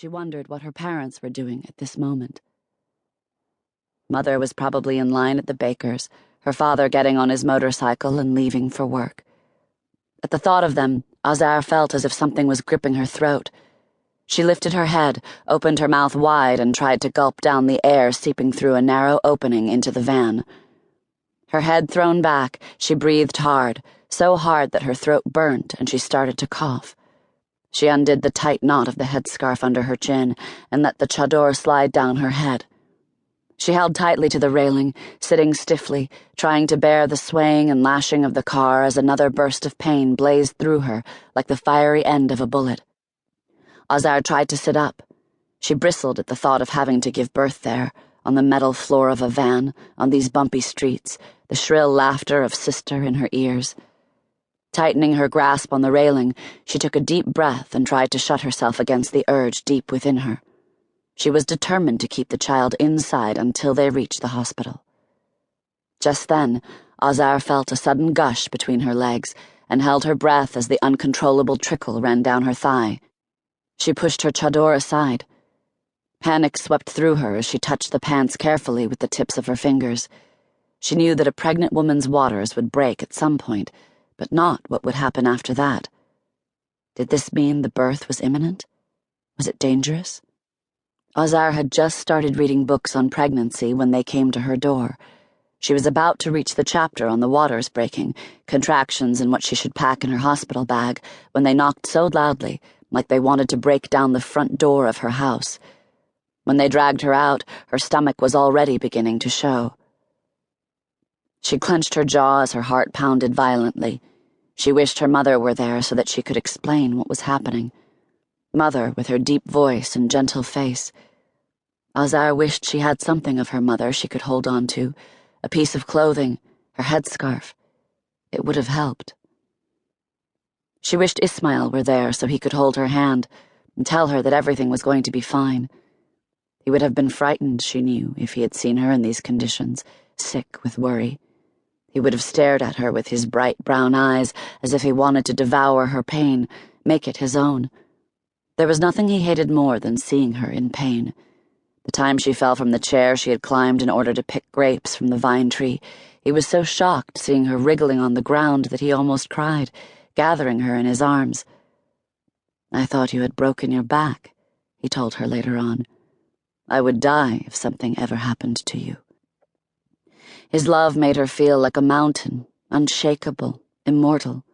She wondered what her parents were doing at this moment. Mother was probably in line at the baker's, her father getting on his motorcycle and leaving for work. At the thought of them, Azar felt as if something was gripping her throat. She lifted her head, opened her mouth wide, and tried to gulp down the air seeping through a narrow opening into the van. Her head thrown back, she breathed hard, so hard that her throat burnt and she started to cough. She undid the tight knot of the headscarf under her chin and let the chador slide down her head. She held tightly to the railing, sitting stiffly, trying to bear the swaying and lashing of the car as another burst of pain blazed through her like the fiery end of a bullet. Azar tried to sit up. She bristled at the thought of having to give birth there, on the metal floor of a van, on these bumpy streets, the shrill laughter of sister in her ears. Tightening her grasp on the railing, she took a deep breath and tried to shut herself against the urge deep within her. She was determined to keep the child inside until they reached the hospital. Just then, Azar felt a sudden gush between her legs and held her breath as the uncontrollable trickle ran down her thigh. She pushed her chador aside. Panic swept through her as she touched the pants carefully with the tips of her fingers. She knew that a pregnant woman's waters would break at some point, but not what would happen after that. Did this mean the birth was imminent? Was it dangerous? Azar had just started reading books on pregnancy when they came to her door. She was about to reach the chapter on the waters breaking, contractions and what she should pack in her hospital bag, when they knocked so loudly, like they wanted to break down the front door of her house. When they dragged her out, her stomach was already beginning to show. She clenched her jaw as her heart pounded violently. She wished her mother were there so that she could explain what was happening. Mother, with her deep voice and gentle face. Azar wished she had something of her mother she could hold on to, a piece of clothing, her headscarf. It would have helped. She wished Ismail were there so he could hold her hand and tell her that everything was going to be fine. He would have been frightened, she knew, if he had seen her in these conditions, sick with worry. He would have stared at her with his bright brown eyes as if he wanted to devour her pain, make it his own. There was nothing he hated more than seeing her in pain. The time she fell from the chair she had climbed in order to pick grapes from the vine tree, he was so shocked seeing her wriggling on the ground that he almost cried, gathering her in his arms. "I thought you had broken your back," he told her later on. "I would die if something ever happened to you." His love made her feel like a mountain, unshakable, immortal.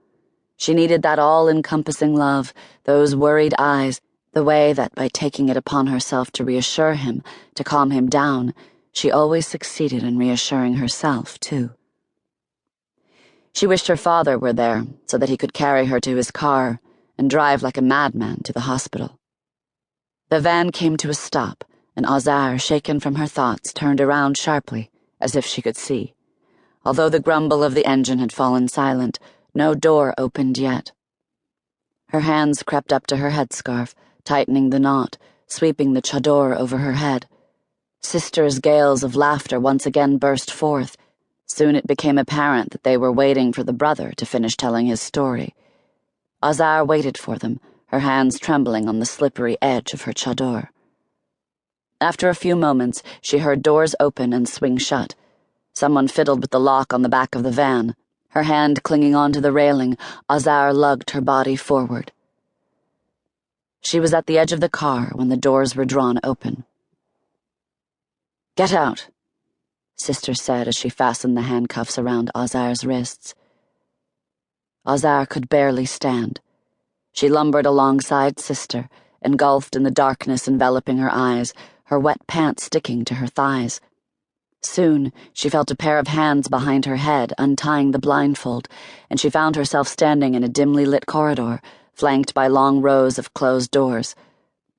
She needed that all-encompassing love, those worried eyes, the way that by taking it upon herself to reassure him, to calm him down, she always succeeded in reassuring herself, too. She wished her father were there so that he could carry her to his car and drive like a madman to the hospital. The van came to a stop, and Azar, shaken from her thoughts, turned around sharply, as if she could see. Although the grumble of the engine had fallen silent, no door opened yet. Her hands crept up to her headscarf, tightening the knot, sweeping the chador over her head. Sisters' gales of laughter once again burst forth. Soon it became apparent that they were waiting for the brother to finish telling his story. Azar waited for them, her hands trembling on the slippery edge of her chador. After a few moments, she heard doors open and swing shut. Someone fiddled with the lock on the back of the van. Her hand clinging onto the railing, Azar lugged her body forward. She was at the edge of the car when the doors were drawn open. "Get out," Sister said as she fastened the handcuffs around Azar's wrists. Azar could barely stand. She lumbered alongside Sister, engulfed in the darkness enveloping her eyes, her wet pants sticking to her thighs. Soon, she felt a pair of hands behind her head untying the blindfold, and she found herself standing in a dimly lit corridor, flanked by long rows of closed doors.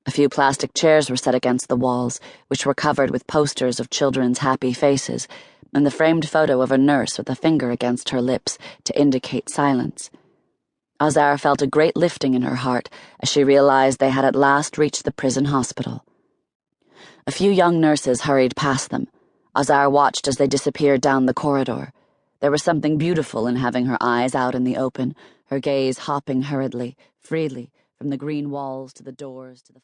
A few plastic chairs were set against the walls, which were covered with posters of children's happy faces, and the framed photo of a nurse with a finger against her lips to indicate silence. Azar felt a great lifting in her heart as she realized they had at last reached the prison hospital. A few young nurses hurried past them. Azar watched as they disappeared down the corridor. There was something beautiful in having her eyes out in the open, her gaze hopping hurriedly, freely, from the green walls to the doors to the